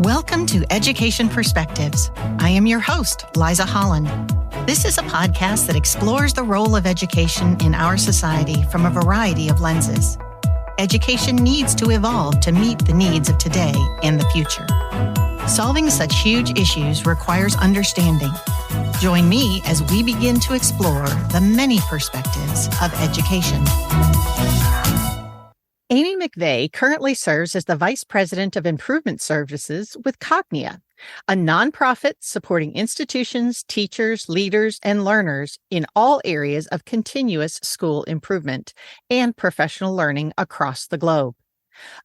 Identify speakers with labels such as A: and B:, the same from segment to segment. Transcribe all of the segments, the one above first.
A: Welcome to Education Perspectives. I am your host, Liza Holland. This is a podcast that explores the role of education in our society from a variety of lenses. Education needs to evolve to meet the needs of today and the future. Solving such huge issues requires understanding. Join me as we begin to explore the many perspectives of education. Amy McVey currently serves as the Vice President of Improvement Services with Cognia, a nonprofit supporting institutions, teachers, leaders, and learners in all areas of continuous school improvement and professional learning across the globe.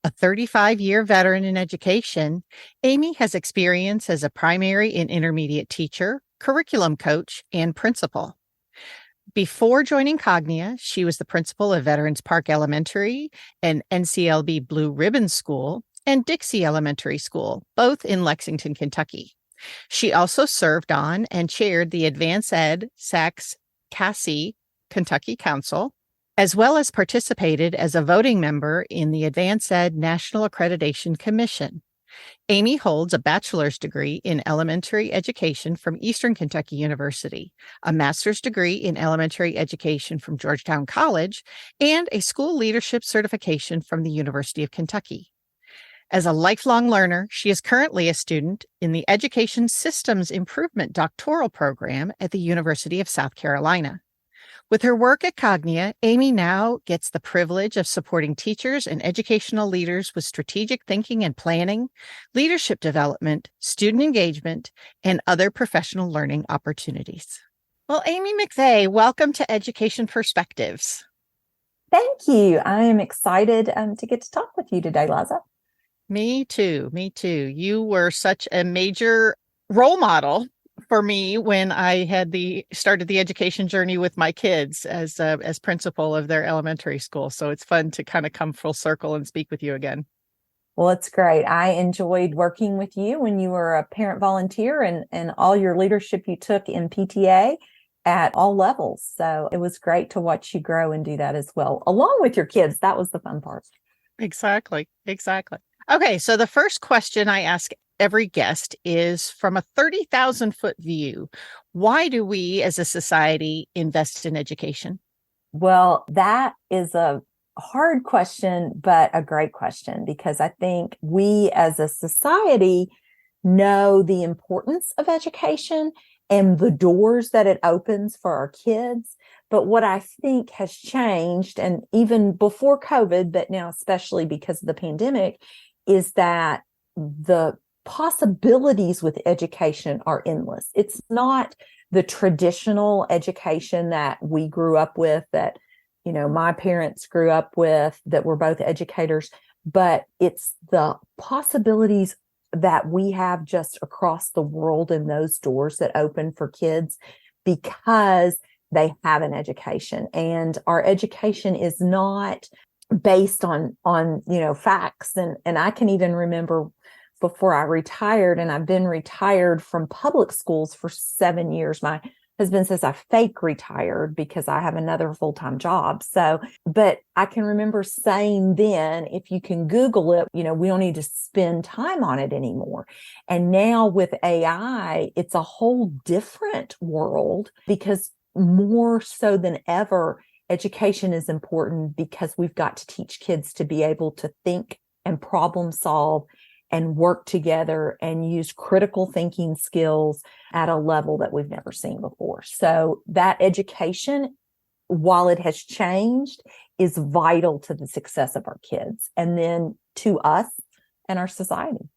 A: A 35-year veteran in education, Amy has experience as a primary and intermediate teacher, curriculum coach, and principal. Before joining Cognia, she was the principal of Veterans Park Elementary and NCLB Blue Ribbon School and Dixie Elementary School, both in Lexington, Kentucky. She also served on and chaired the Advanced Ed SACS CASI Kentucky Council, as well as participated as a voting member in the Advanced Ed National Accreditation Commission. Amy holds a bachelor's degree in elementary education from Eastern Kentucky University, a master's degree in elementary education from Georgetown College, and a school leadership certification from the University of Kentucky. As a lifelong learner, she is currently a student in the Education Systems Improvement Doctoral program at the University of South Carolina. With her work at Cognia, Amy now gets the privilege of supporting teachers and educational leaders with strategic thinking and planning, leadership development, student engagement, and other professional learning opportunities. Well, Amy McVey, welcome to Education Perspectives.
B: Thank you. I am excited to get to talk with you today, Liza.
A: Me too. You were such a major role model for me when I had started the education journey with my kids as principal of their elementary school. So it's fun to kind of come full circle and speak with you again.
B: Well, it's great. I enjoyed working with you when you were a parent volunteer and all your leadership you took in PTA at all levels. So it was great to watch you grow and do that as well, along with your kids. That was the fun part.
A: Exactly. Okay, so the first question I ask every guest is, from a 30,000-foot view, why do we as a society invest in education?
B: Well, that is a hard question, but a great question, because I think we as a society know the importance of education and the doors that it opens for our kids. But what I think has changed, and even before COVID, but now especially because of the pandemic, is that the possibilities with education are endless. It's not the traditional education that we grew up with, that, my parents grew up with, that were both educators, but it's the possibilities that we have just across the world and those doors that open for kids because they have an education. And our education is not based on facts. And I can even remember before I retired, and I've been retired from public schools for 7 years. My husband says I fake retired because I have another full-time job. So, but I can remember saying then, if you can Google it, we don't need to spend time on it anymore. And now with AI, it's a whole different world, because more so than ever, education is important, because we've got to teach kids to be able to think and problem solve and work together and use critical thinking skills at a level that we've never seen before. So that education, while it has changed, is vital to the success of our kids, and then to us and our society.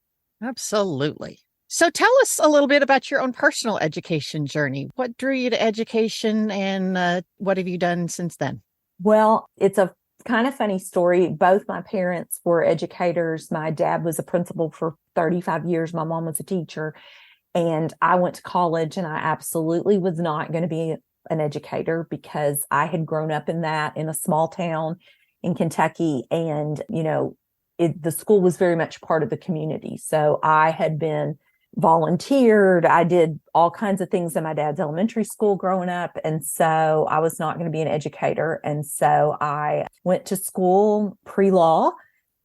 A: Absolutely. So tell us a little bit about your own personal education journey. What drew you to education, and what have you done since then?
B: Well, it's a kind of funny story. Both my parents were educators. My dad was a principal for 35 years. My mom was a teacher. And I went to college, and I absolutely was not going to be an educator, because I had grown up in a small town in Kentucky. And, the school was very much part of the community. So I had been volunteered. I did all kinds of things in my dad's elementary school growing up. And so I was not going to be an educator. And so I went to school pre-law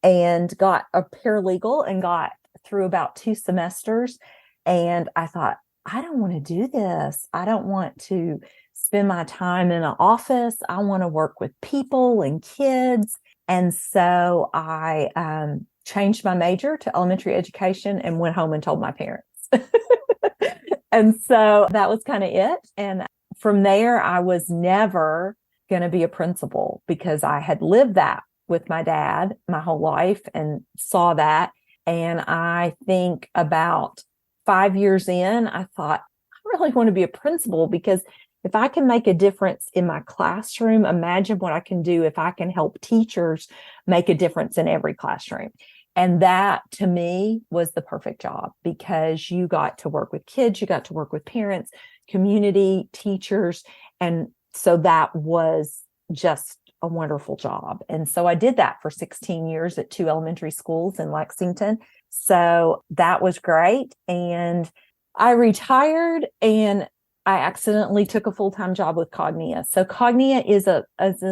B: and got a paralegal and got through about 2 semesters, and I thought, I don't want to do this. I don't want to spend my time in an office. I want to work with people and kids. And so I changed my major to elementary education and went home and told my parents. And so that was kind of it. And from there, I was never going to be a principal because I had lived that with my dad my whole life and saw that. And I think about 5 years in, I thought, I really want to be a principal because if I can make a difference in my classroom, imagine what I can do if I can help teachers make a difference in every classroom. And that to me was the perfect job because you got to work with kids, you got to work with parents, community, teachers. And so that was just a wonderful job. And so I did that for 16 years at 2 elementary schools in Lexington. So that was great. And I retired and I accidentally took a full-time job with Cognia. So Cognia is a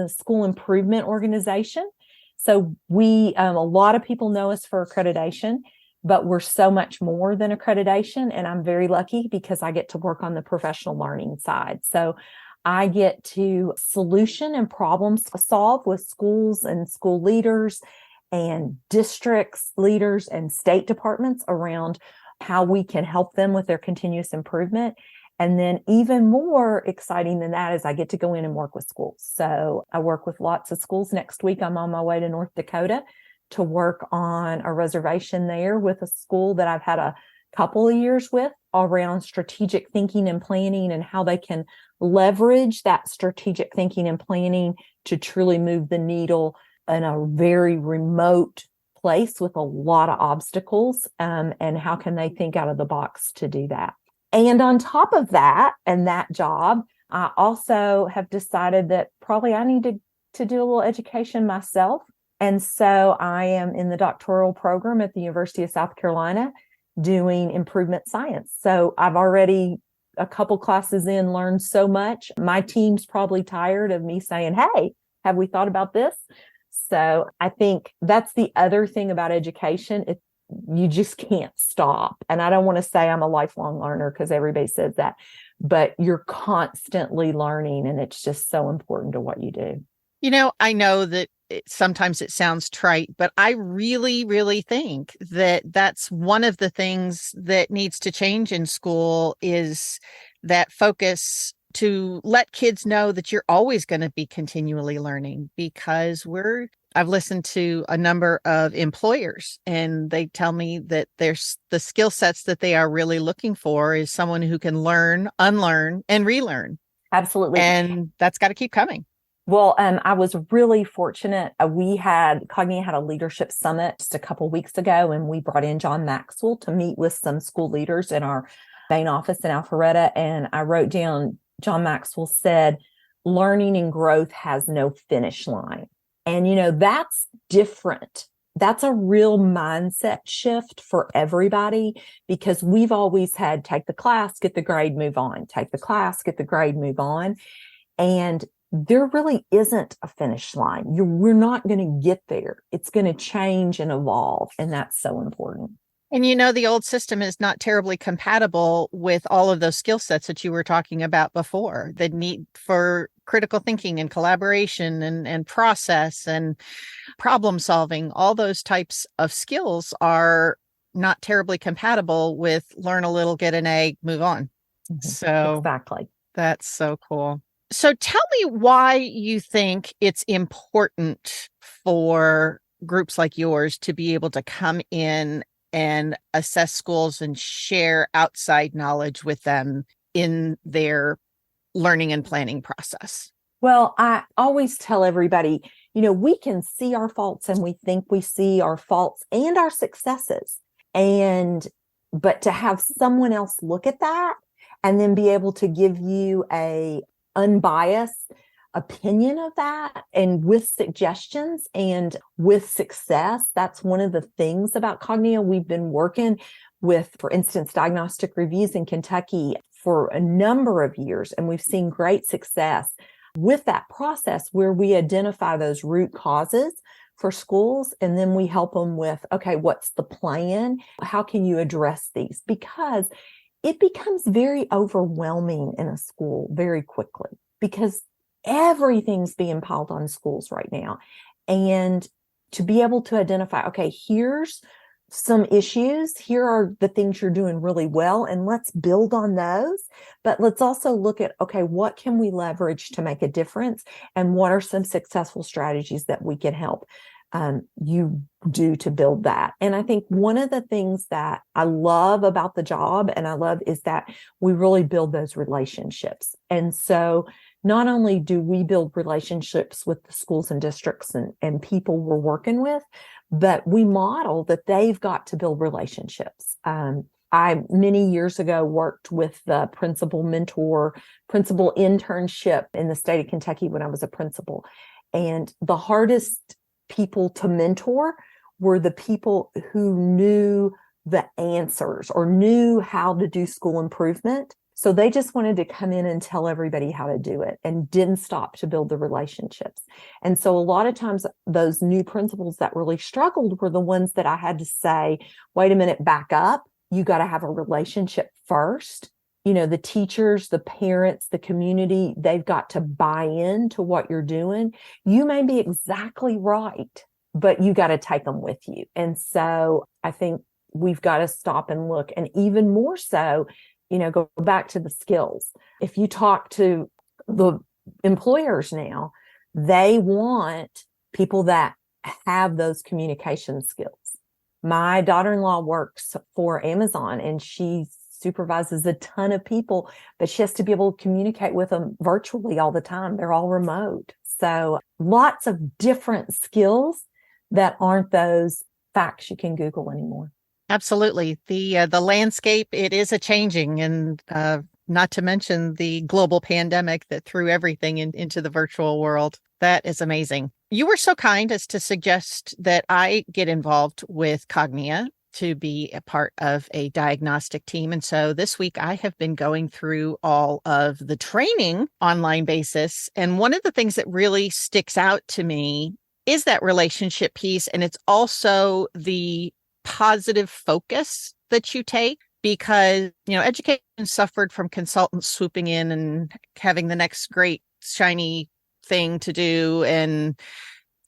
B: school improvement organization. So we, a lot of people know us for accreditation, but we're so much more than accreditation. And I'm very lucky because I get to work on the professional learning side. So I get to solution and problem solve with schools and school leaders and districts leaders and state departments around how we can help them with their continuous improvement. And then even more exciting than that is I get to go in and work with schools. So I work with lots of schools. Next week, I'm on my way to North Dakota to work on a reservation there with a school that I've had a couple of years with around strategic thinking and planning and how they can leverage that strategic thinking and planning to truly move the needle in a very remote place with a lot of obstacles. And how can they think out of the box to do that? And on top of that, and that job, I also have decided that probably I needed to do a little education myself. And so I am in the doctoral program at the University of South Carolina doing improvement science. So I've already, a couple classes in, learned so much. My team's probably tired of me saying, hey, have we thought about this? So I think that's the other thing about education. You just can't stop. And I don't want to say I'm a lifelong learner because everybody says that, but you're constantly learning and it's just so important to what you do.
A: You know, I know that sometimes it sounds trite, but I really, really think that that's one of the things that needs to change in school is that focus to let kids know that you're always going to be continually learning because I've listened to a number of employers and they tell me that there's the skill sets that they are really looking for is someone who can learn, unlearn, and relearn.
B: Absolutely.
A: And that's got to keep coming.
B: Well, I was really fortunate. Cognia had a leadership summit just a couple weeks ago, and we brought in John Maxwell to meet with some school leaders in our main office in Alpharetta. And I wrote down, John Maxwell said, learning and growth has no finish line. And, that's different. That's a real mindset shift for everybody because we've always had take the class, get the grade, move on, take the class, get the grade, move on. And there really isn't a finish line. We're not going to get there. It's going to change and evolve. And that's so important.
A: And the old system is not terribly compatible with all of those skill sets that you were talking about before. The need for critical thinking and collaboration and process and problem solving, all those types of skills are not terribly compatible with learn a little, get an A, move on.
B: Mm-hmm.
A: So
B: exactly.
A: That's so cool. So tell me why you think it's important for groups like yours to be able to come in and assess schools and share outside knowledge with them in their learning and planning process.
B: Well, I always tell everybody, we can see our faults and we think we see our faults and our successes. But to have someone else look at that and then be able to give you a unbiased opinion of that and with suggestions and with success. That's one of the things about Cognia. We've been working with, for instance, diagnostic reviews in Kentucky for a number of years, and we've seen great success with that process where we identify those root causes for schools. And then we help them with, okay, what's the plan? How can you address these? Because it becomes very overwhelming in a school very quickly because everything's being piled on schools right now. And to be able to identify, okay, here's some issues. Here are the things you're doing really well, and let's build on those. But let's also look at, okay, what can we leverage to make a difference? And what are some successful strategies that we can help you do to build that? And I think one of the things that I love about the job and I love is that we really build those relationships. And so not only do we build relationships with the schools and districts and people we're working with, but we model that they've got to build relationships. I, many years ago, worked with the principal internship in the state of Kentucky when I was a principal. And the hardest people to mentor were the people who knew the answers or knew how to do school improvement. So they just wanted to come in and tell everybody how to do it and didn't stop to build the relationships. And so a lot of times those new principals that really struggled were the ones that I had to say, wait a minute, back up. You got to have a relationship first. The teachers, the parents, the community, they've got to buy into what you're doing. You may be exactly right, but you got to take them with you. And so I think we've got to stop and look. And even more so, go back to the skills. If you talk to the employers now, they want people that have those communication skills. My daughter-in-law works for Amazon and she supervises a ton of people, but she has to be able to communicate with them virtually all the time. They're all remote. So lots of different skills that aren't those facts you can Google anymore.
A: Absolutely. The landscape, it is a changing, and not to mention the global pandemic that threw everything into the virtual world. That is amazing. You were so kind as to suggest that I get involved with Cognia to be a part of a diagnostic team. And so this week I have been going through all of the training online basis. And one of the things that really sticks out to me is that relationship piece. And it's also the positive focus that you take, because, education suffered from consultants swooping in and having the next great shiny thing to do, and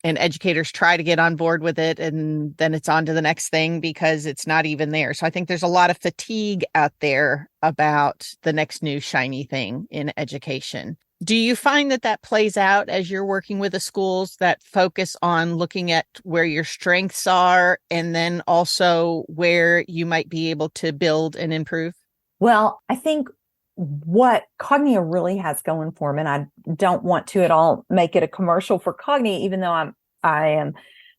A: educators try to get on board with it, and then it's on to the next thing because it's not even there. So I think there's a lot of fatigue out there about the next new shiny thing in education. Do you find that plays out as you're working with the schools, that focus on looking at where your strengths are and then also where you might be able to build and improve?
B: Well, I think what Cognia really has going for them, and I don't want to at all make it a commercial for Cognia, even though I am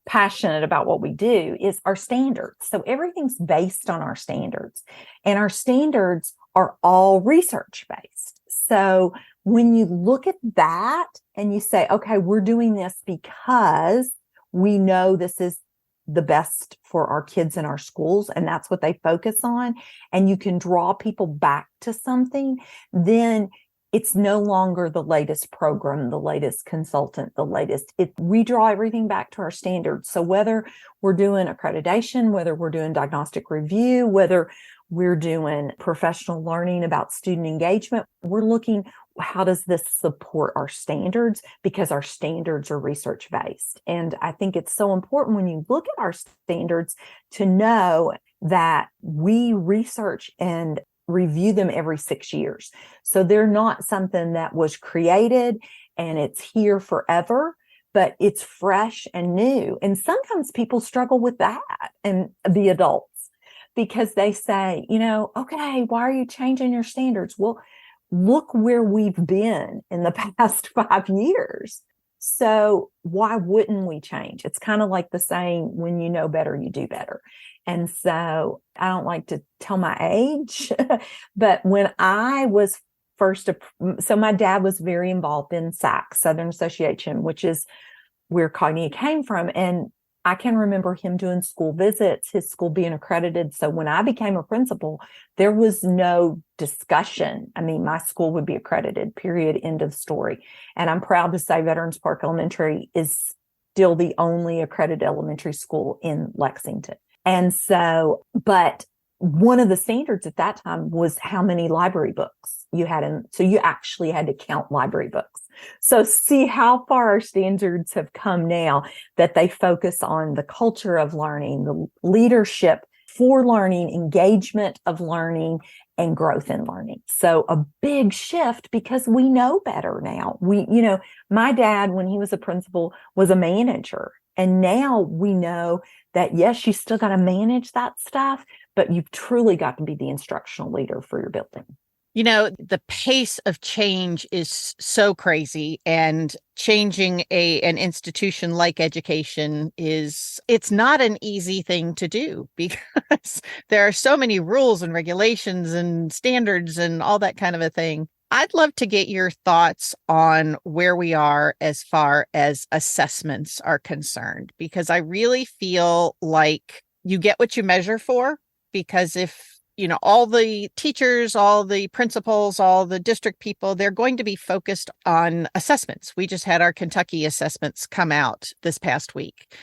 B: passionate about what we do, is our standards. So everything's based on our standards, and our standards are all research based. So when you look at that and you say, okay, we're doing this because we know this is the best for our kids in our schools, and that's what they focus on, and you can draw people back to something, then it's no longer the latest program, the latest consultant, we draw everything back to our standards. So whether we're doing accreditation, whether we're doing diagnostic review, whether we're doing professional learning about student engagement, we're looking, how does this support our standards? Because our standards are research based. And I think it's so important when you look at our standards to know that we research and review them every 6 years. So they're not something that was created and it's here forever, but it's fresh and new. And sometimes people struggle with that, and the adults, because they say, okay, why are you changing your standards? Well, look where we've been in the past 5 years. So why wouldn't we change? It's kind of like the saying, when you know better, you do better. And so I don't like to tell my age, but when I was so my dad was very involved in SACS, Southern Association, which is where Cognia came from. And I can remember him doing school visits, his school being accredited. So when I became a principal, there was no discussion. I mean, my school would be accredited, period, end of story. And I'm proud to say Veterans Park Elementary is still the only accredited elementary school in Lexington. And so, but one of the standards at that time was how many library books you had in. So you actually had to count library books. So see how far our standards have come now, that they focus on the culture of learning, the leadership for learning, engagement of learning, and growth in learning. So a big shift, because we know better now. My dad, when he was a principal, was a manager. And now we know that, yes, you still got to manage that stuff, but you've truly got to be the instructional leader for your building.
A: The pace of change is so crazy, and changing an institution like education it's not an easy thing to do, because there are so many rules and regulations and standards and all that kind of a thing. I'd love to get your thoughts on where we are as far as assessments are concerned, because I really feel like you get what you measure for, because if all the teachers, all the principals, all the district people, they're going to be focused on assessments. We just had our Kentucky assessments come out this past week.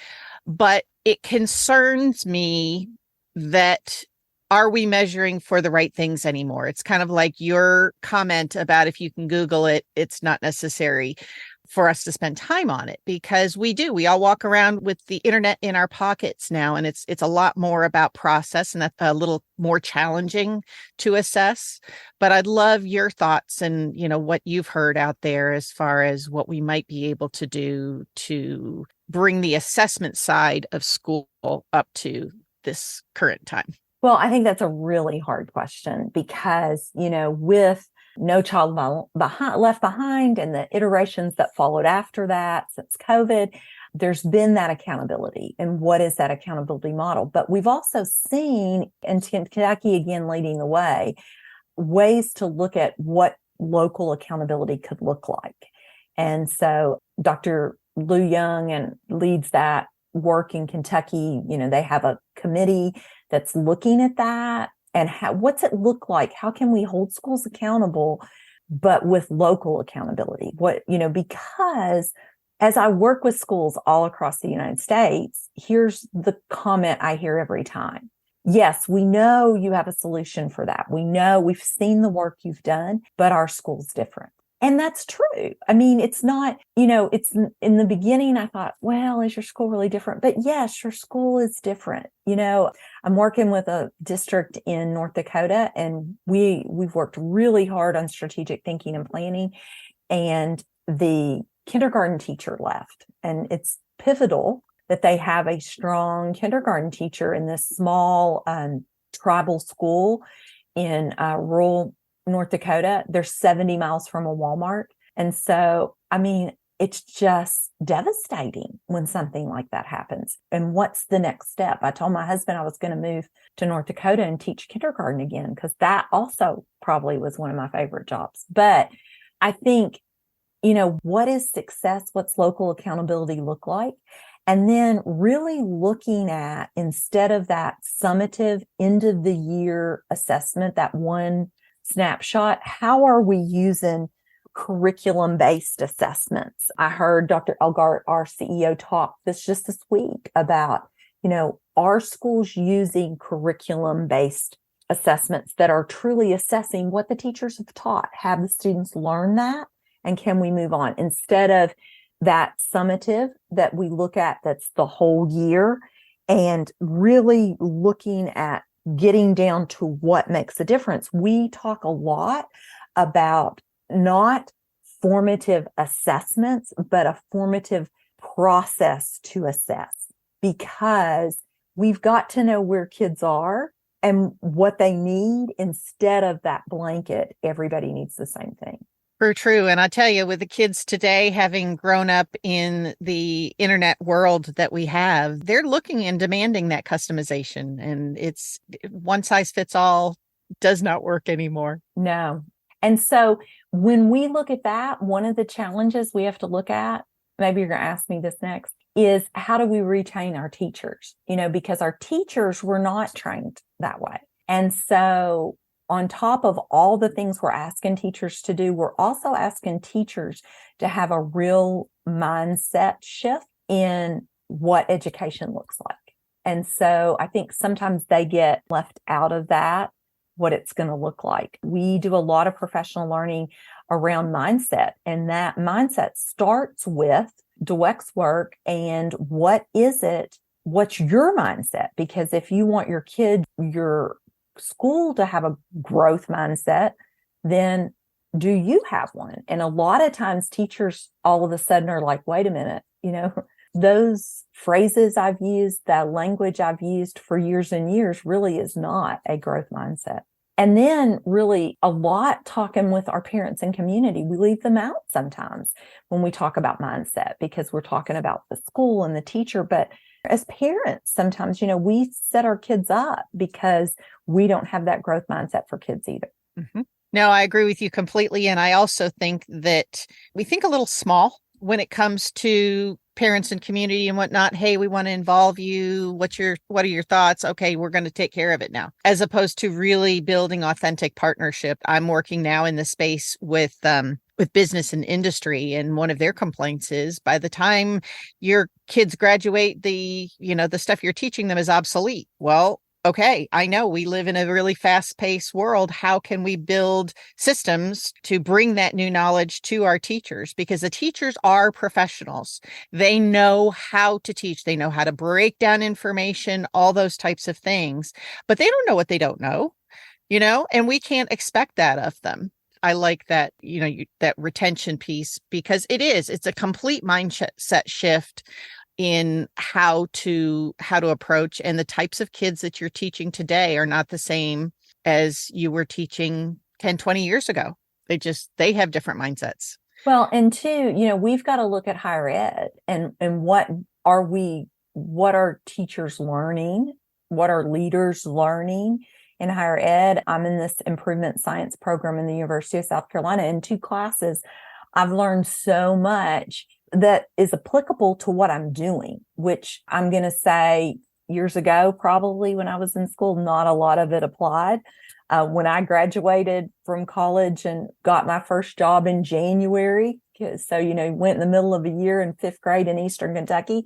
A: But it concerns me that, are we measuring for the right things anymore? It's kind of like your comment about, if you can Google it, it's not necessary for us to spend time on it, because we all walk around with the internet in our pockets now, and it's a lot more about process, and that's a little more challenging to assess. But I'd love your thoughts and what you've heard out there as far as what we might be able to do to bring the assessment side of school up to this current time.
B: Well, I think that's a really hard question, because with No Child Left Behind and the iterations that followed after that since COVID, there's been that accountability. And what is that accountability model? But we've also seen, and Kentucky again leading the way, ways to look at what local accountability could look like. And so Dr. Lou Young leads that work in Kentucky. They have a committee that's looking at that. And what's it look like? How can we hold schools accountable, but with local accountability? Because as I work with schools all across the United States, here's the comment I hear every time. Yes, we know you have a solution for that. We know, we've seen the work you've done, but our school's different. And that's true. I mean, it's not, it's in the beginning, I thought, well, is your school really different? But yes, your school is different. I'm working with a district in North Dakota, and we've worked really hard on strategic thinking and planning, and the kindergarten teacher left. And it's pivotal that they have a strong kindergarten teacher in this small tribal school in rural North Dakota. They're 70 miles from a Walmart. And so, it's just devastating when something like that happens. And what's the next step? I told my husband I was going to move to North Dakota and teach kindergarten again, because that also probably was one of my favorite jobs. But I think, what is success? What's local accountability look like? And then really looking at, instead of that summative end of the year assessment, that one snapshot, how are we using curriculum-based assessments? I heard Dr. Elgart, our CEO, talk just this week about, are schools using curriculum-based assessments that are truly assessing what the teachers have taught? Have the students learn that? And can we move on? Instead of that summative that we look at, that's the whole year, and really looking at getting down to what makes a difference. We talk a lot about not formative assessments, but a formative process to assess, because we've got to know where kids are and what they need, instead of that blanket, everybody needs the same thing.
A: True. And I tell you, with the kids today, having grown up in the internet world that we have, they're looking and demanding that customization. And it's one size fits all does not work anymore.
B: No. And so when we look at that, one of the challenges we have to look at, maybe you're going to ask me this next, is how do we retain our teachers? Because our teachers were not trained that way. And so on top of all the things we're asking teachers to do, we're also asking teachers to have a real mindset shift in what education looks like. And so I think sometimes they get left out of that, what it's going to look like. We do a lot of professional learning around mindset, and that mindset starts with Dweck's work and what is it? What's your mindset? Because if you want your kid, your school to have a growth mindset, then do you have one? And a lot of times teachers all of a sudden are like, wait a minute, those phrases I've used, that language I've used for years and years really is not a growth mindset. And then really a lot talking with our parents and community. We leave them out sometimes when we talk about mindset because we're talking about the school and the teacher. But as parents, sometimes, we set our kids up because we don't have that growth mindset for kids either.
A: Mm-hmm. No, I agree with you completely. And I also think that we think a little small when it comes to parents and community and whatnot. Hey, we want to involve you. What are your thoughts? Okay, we're going to take care of it now, as opposed to really building authentic partnership. I'm working now in the space with business and industry, and one of their complaints is by the time your kids graduate, the stuff you're teaching them is obsolete. Well, okay, I know we live in a really fast-paced world. How can we build systems to bring that new knowledge to our teachers? Because the teachers are professionals. They know how to teach. They know how to break down information, all those types of things. But they don't know what they don't know, and we can't expect that of them. I like that, that retention piece, because it's a complete mindset shift in how to approach, and the types of kids that you're teaching today are not the same as you were teaching 10, 20 years ago. They have different mindsets.
B: Well, and two, we've got to look at higher ed and what are teachers learning? What are leaders learning in higher ed? I'm in this improvement science program in the University of South Carolina. In 2 classes, I've learned so much that is applicable to what I'm doing, which I'm going to say years ago, probably when I was in school, not a lot of it applied. When I graduated from college and got my first job in January, so, went in the middle of a year in 5th grade in Eastern Kentucky,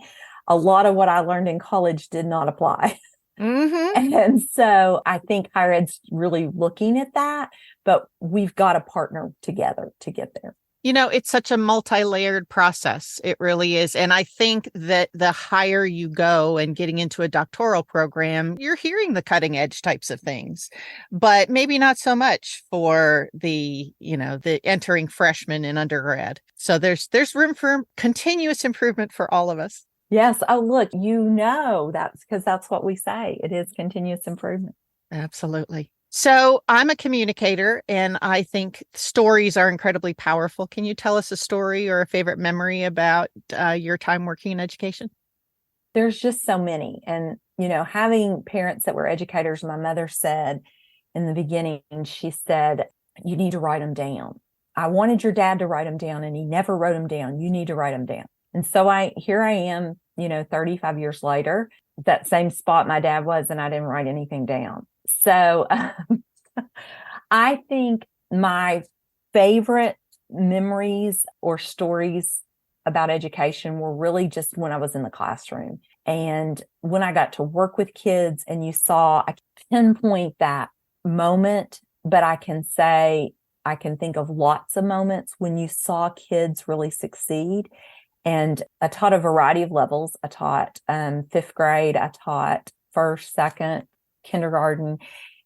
B: a lot of what I learned in college did not apply.
A: Mm-hmm.
B: And so I think higher ed's really looking at that, but we've got to partner together to get there.
A: It's such a multi-layered process. It really is. And I think that the higher you go and getting into a doctoral program, you're hearing the cutting edge types of things, but maybe not so much for the entering freshman and undergrad. So there's room for continuous improvement for all of us.
B: Yes. Oh, look, that's because that's what we say. It is continuous improvement.
A: Absolutely. So I'm a communicator, and I think stories are incredibly powerful. Can you tell us a story or a favorite memory about your time working in education?
B: There's just so many. And, having parents that were educators, my mother said in the beginning, she said, you need to write them down. I wanted your dad to write them down, and he never wrote them down. You need to write them down. And so here I am, 35 years later, that same spot my dad was, and I didn't write anything down. So I think my favorite memories or stories about education were really just when I was in the classroom and when I got to work with kids, and I can pinpoint that moment, but I can think of lots of moments when you saw kids really succeed. And I taught a variety of levels. I taught 5th grade. I taught 1st, 2nd, kindergarten.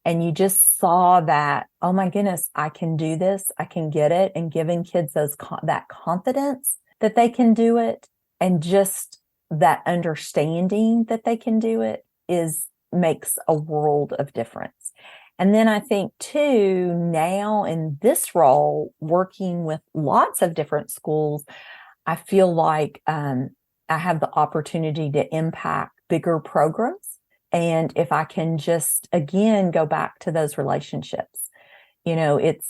B: And you just saw that, oh my goodness, I can do this. I can get it. And giving kids that confidence that they can do it, and just that understanding that they can do it makes a world of difference. And then I think too, now in this role, working with lots of different schools, I feel like I have the opportunity to impact bigger programs. And if I can just, again, go back to those relationships, it's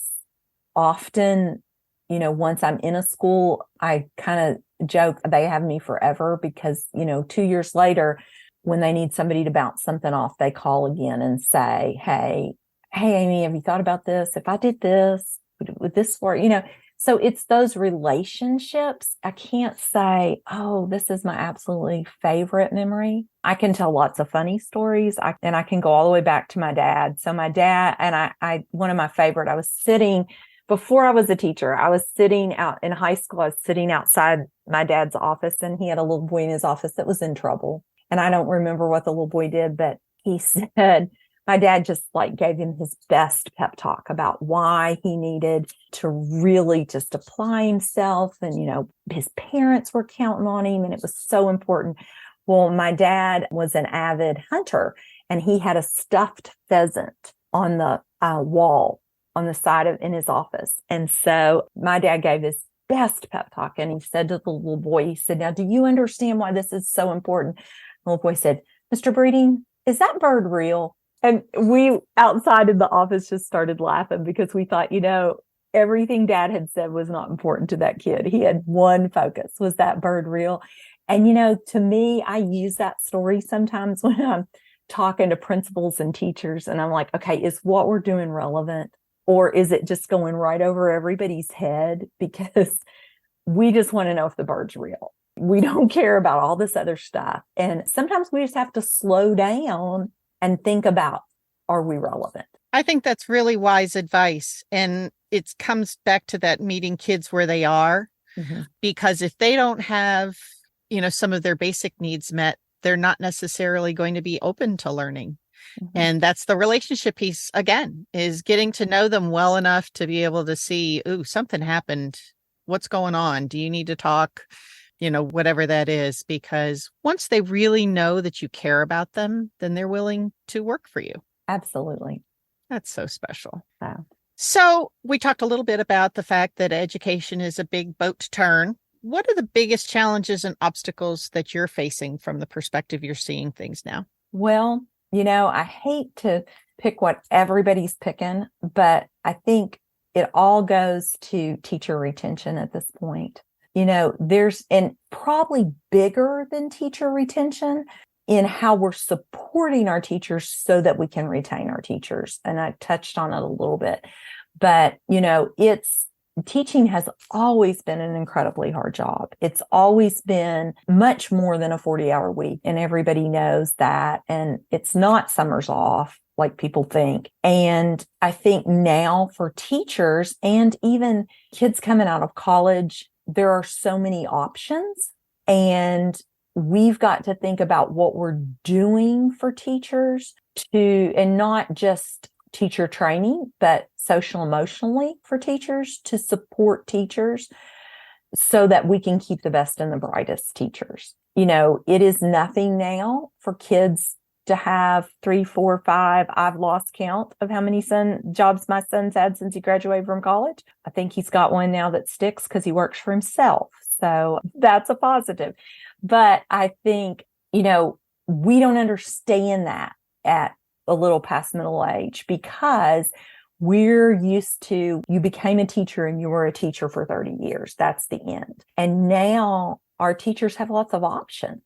B: often, once I'm in a school, I kind of joke they have me forever because, 2 years later, when they need somebody to bounce something off, they call again and say, hey, Amy, have you thought about this? If I did this, would this work? So it's those relationships. I can't say, oh, this is my absolutely favorite memory. I can tell lots of funny stories. And I can go all the way back to my dad. So my dad and I one of my favorite, I was sitting before I was a teacher, I was sitting out in high school. I was sitting outside my dad's office, and he had a little boy in his office that was in trouble. And I don't remember what the little boy did, but he said, my dad just like gave him his best pep talk about why he needed to really just apply himself. And, you know, his parents were counting on him, and it was so important. Well, my dad was an avid hunter, and he had a stuffed pheasant on the wall on the side of in his office. And so my dad gave his best pep talk, and he said to the little boy, he said, now, do you understand why this is so important? The little boy said, Mr. Breeding, is that bird real? And we outside in the office just started laughing because we thought, you know, everything Dad had said was not important to that kid. He had one focus, was that bird real? And, you know, to me, I use that story sometimes when I'm talking to principals and teachers, and I'm like, okay, is what we're doing relevant? Or is it just going right over everybody's head? Because we just want to know if the bird's real. We don't care about all this other stuff. And sometimes we just have to slow down and think about, are we relevant?
A: I think that's really wise advice. And it comes back to that meeting kids where they are, because if they don't have, you know, some of their basic needs met, they're not necessarily going to be open to learning. And that's the relationship piece, again, is getting to know them well enough to be able to see, ooh, something happened. What's going on? Do you need to talk? You know, whatever that is, because once they really know that you care about them, then they're willing to work for you.
B: Absolutely.
A: That's so special.
B: Wow.
A: So we talked a little bit about the fact that education is a big boat to turn. What are the biggest challenges and obstacles that you're facing from the perspective you're seeing things now?
B: Well, you know, I hate to pick what everybody's picking, but I think it all goes to teacher retention at this point. You know, and probably bigger than teacher retention in how we're supporting our teachers so that we can retain our teachers. And I touched on it a little bit, but, you know, teaching has always been an incredibly hard job. It's always been much more than a 40-hour week. And everybody knows that. And it's not summers off like people think. And I think now for teachers and even kids coming out of college, there are so many options, and we've got to think about what we're doing for teachers and not just teacher training, but social emotionally for teachers to support teachers so that we can keep the best and the brightest teachers. You know, it is nothing now for kids to have 3, 4, 5. I've lost count of how many jobs my son's had since he graduated from college. I think he's got one now that sticks because he works for himself. So that's a positive. But I think, you know, we don't understand that at a little past middle age because we're used to, you became a teacher and you were a teacher for 30 years. That's the end. And now our teachers have lots of options.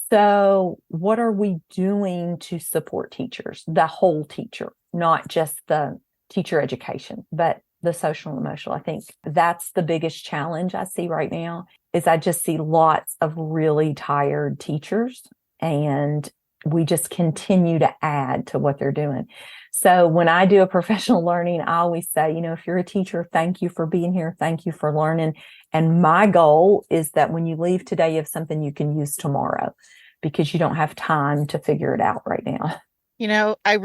B: So what are we doing to support teachers, the whole teacher, not just the teacher education, but the social and emotional? I think that's the biggest challenge I see right now is I just see lots of really tired teachers, and we just continue to add to what they're doing. So when I do a professional learning, I always say, you know, if you're a teacher, thank you for being here. Thank you for learning. And my goal is that when you leave today, you have something you can use tomorrow because you don't have time to figure it out right now.
A: You know, I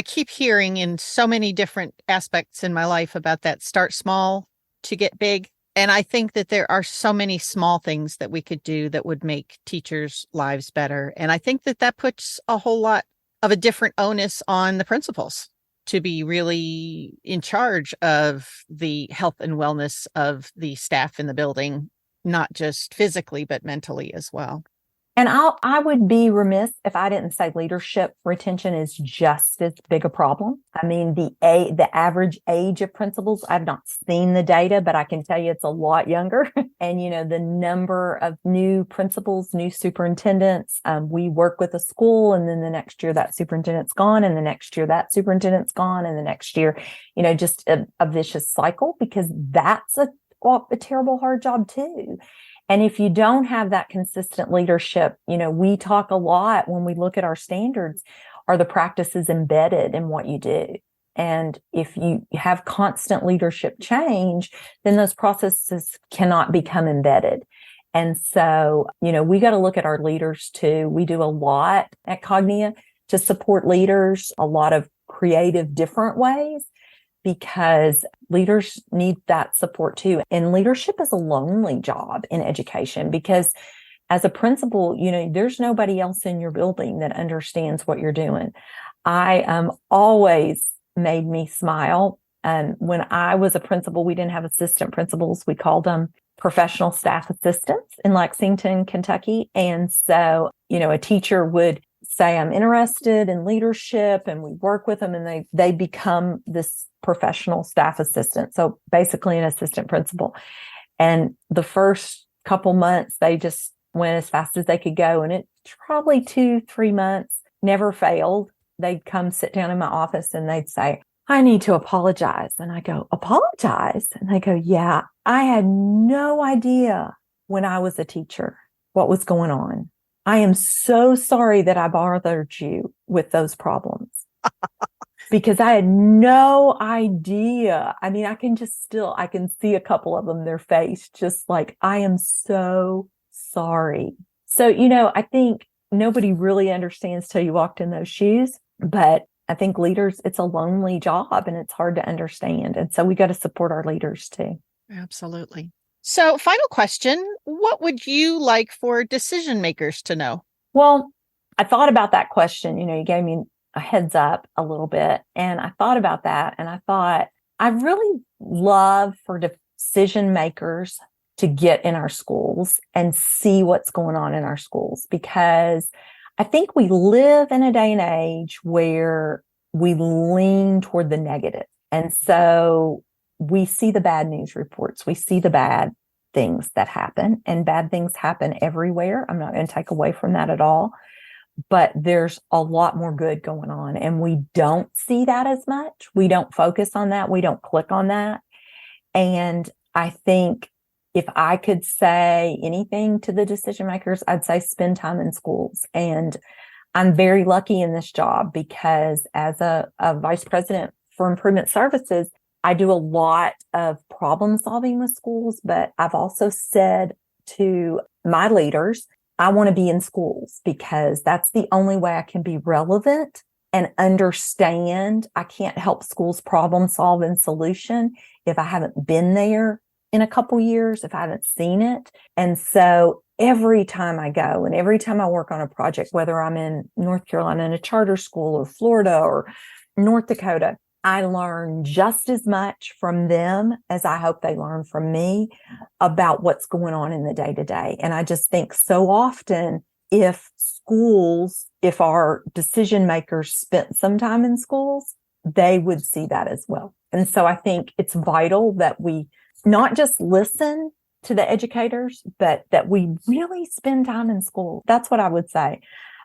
A: keep hearing in so many different aspects in my life about that start small to get big. And I think that there are so many small things that we could do that would make teachers' lives better. And I think that puts a whole lot of a different onus on the principals to be really in charge of the health and wellness of the staff in the building, not just physically, but mentally as well.
B: And I would be remiss if I didn't say leadership retention is just as big a problem. I mean, the average age of principals, I've not seen the data, but I can tell you it's a lot younger. And, the number of new principals, new superintendents, we work with a school, and then the next year that superintendent's gone, and the next year that superintendent's gone, and the next year, just a vicious cycle, because that's a terrible, hard job too. And if you don't have that consistent leadership, we talk a lot when we look at our standards, are the practices embedded in what you do? And if you have constant leadership change, then those processes cannot become embedded. And so, we got to look at our leaders too. We do a lot at Cognia to support leaders, a lot of creative, different ways, because leaders need that support too. And leadership is a lonely job in education, because as a principal, there's nobody else in your building that understands what you're doing. I always made me smile. When I was a principal, we didn't have assistant principals. We called them professional staff assistants in Lexington, Kentucky. And so, a teacher would say, I'm interested in leadership, and we work with them, and they become this professional staff assistant. So basically an assistant principal. And the first couple months, they just went as fast as they could go. And it probably 2-3 months, never failed. They'd come sit down in my office and they'd say, I need to apologize. And I go, apologize? And they go, yeah, I had no idea when I was a teacher what was going on. I am so sorry that I bothered you with those problems, because I had no idea. I mean, I can see a couple of them, their face, just like, I am so sorry. So, I think nobody really understands till you walked in those shoes, but I think leaders, it's a lonely job and it's hard to understand. And so we got to support our leaders too.
A: Absolutely. So, final question, what would you like for decision makers to know?
B: Well, I thought about that question. You gave me a heads up a little bit, and I thought about that, and I thought, I really love for decision makers to get in our schools and see what's going on in our schools, because I think we live in a day and age where we lean toward the negative. And so we see the bad news reports. We see the bad things that happen, and bad things happen everywhere. I'm not going to take away from that at all, but there's a lot more good going on, and we don't see that as much. We don't focus on that. We don't click on that. And I think if I could say anything to the decision makers, I'd say spend time in schools. And I'm very lucky in this job, because as a vice president for improvement services, I do a lot of problem solving with schools, but I've also said to my leaders, I want to be in schools, because that's the only way I can be relevant and understand. I can't help schools problem solve and solution if I haven't been there in a couple years, if I haven't seen it. And so every time I go and every time I work on a project, whether I'm in North Carolina in a charter school or Florida or North Dakota, I learn just as much from them as I hope they learn from me about what's going on in the day to day. And I just think so often, if our decision makers spent some time in schools, they would see that as well. And so I think it's vital that we not just listen to the educators, but that we really spend time in school. That's what I would say.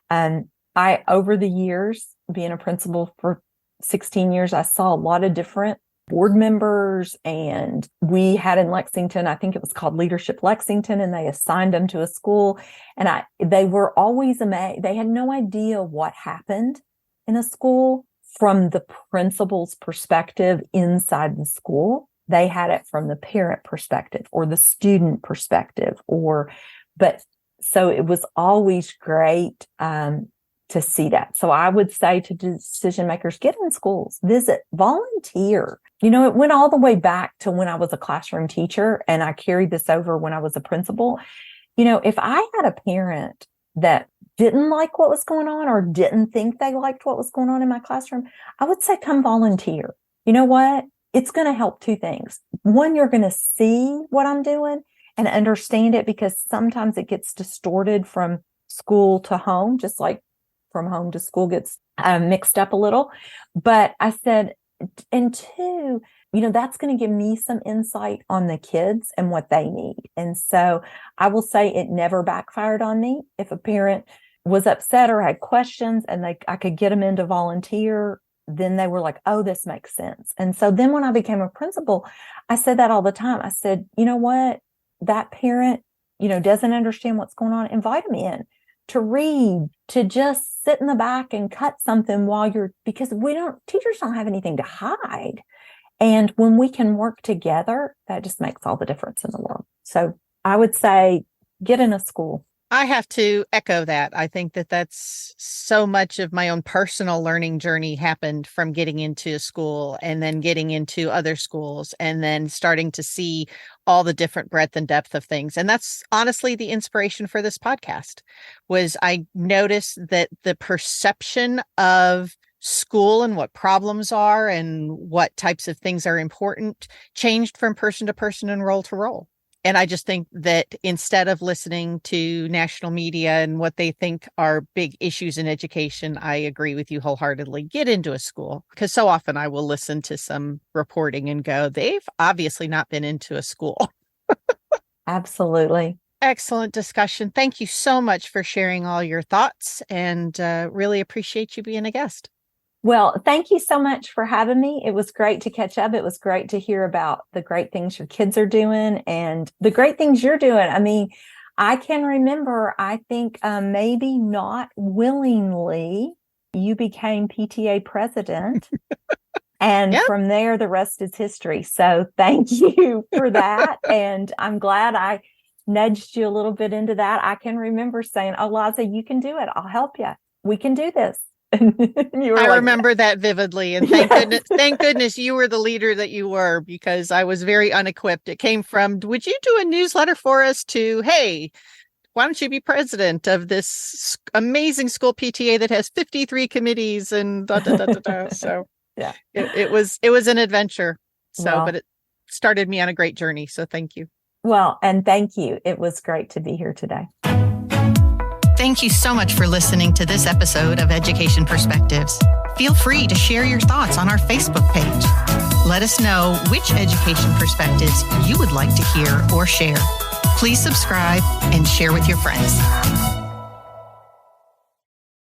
B: Over the years, being a principal for 16 years, I saw a lot of different board members, and we had in Lexington, I think it was called Leadership Lexington, and they assigned them to a school. And they were always amazed. They had no idea what happened in a school from the principal's perspective inside the school. They had it from the parent perspective or the student perspective, so it was always great to see that. So I would say to decision makers, get in schools, visit, volunteer. It went all the way back to when I was a classroom teacher, and I carried this over when I was a principal. If I had a parent that didn't like what was going on or didn't think they liked what was going on in my classroom, I would say, come volunteer. You know what? It's going to help two things. One, you're going to see what I'm doing and understand it, because sometimes it gets distorted from school to home, just like from home to school gets mixed up a little. But I said, and two, that's going to give me some insight on the kids and what they need. And so I will say it never backfired on me. If a parent was upset or had questions and I could get them in to volunteer, then they were like, oh, this makes sense. And so then when I became a principal, I said that all the time. I said, you know what, that parent, doesn't understand what's going on. Invite them in to read, to just sit in the back and cut something because teachers don't have anything to hide. And when we can work together, that just makes all the difference in the world. So I would say, get in a school.
A: I have to echo that. I think that that's so much of my own personal learning journey happened from getting into a school and then getting into other schools and then starting to see all the different breadth and depth of things. And that's honestly the inspiration for this podcast. Was I noticed that the perception of school and what problems are and what types of things are important changed from person to person and role to role. And I just think that instead of listening to national media and what they think are big issues in education, I agree with you wholeheartedly. Get into a school, because so often I will listen to some reporting and go, they've obviously not been into a school.
B: Absolutely.
A: Excellent discussion. Thank you so much for sharing all your thoughts, and really appreciate you being a guest.
B: Well, thank you so much for having me. It was great to catch up. It was great to hear about the great things your kids are doing and the great things you're doing. I mean, I can remember, I think maybe not willingly, you became PTA president. And from there, the rest is history. So thank you for that. And I'm glad I nudged you a little bit into that. I can remember saying, oh, Liza, you can do it. I'll help you. We can do this. I
A: remember that vividly, and thank goodness you were the leader that you were, because I was very unequipped. It came from, would you do a newsletter for us, to, hey, why don't you be president of this amazing school PTA that has 53 committees and da, da, da, da, da. So
B: yeah,
A: it was an adventure. So, but it started me on a great journey. So thank you.
B: Well, and thank you. It was great to be here today.
A: Thank you so much for listening to this episode of Education Perspectives. Feel free to share your thoughts on our Facebook page. Let us know which education perspectives you would like to hear or share. Please subscribe and share with your friends.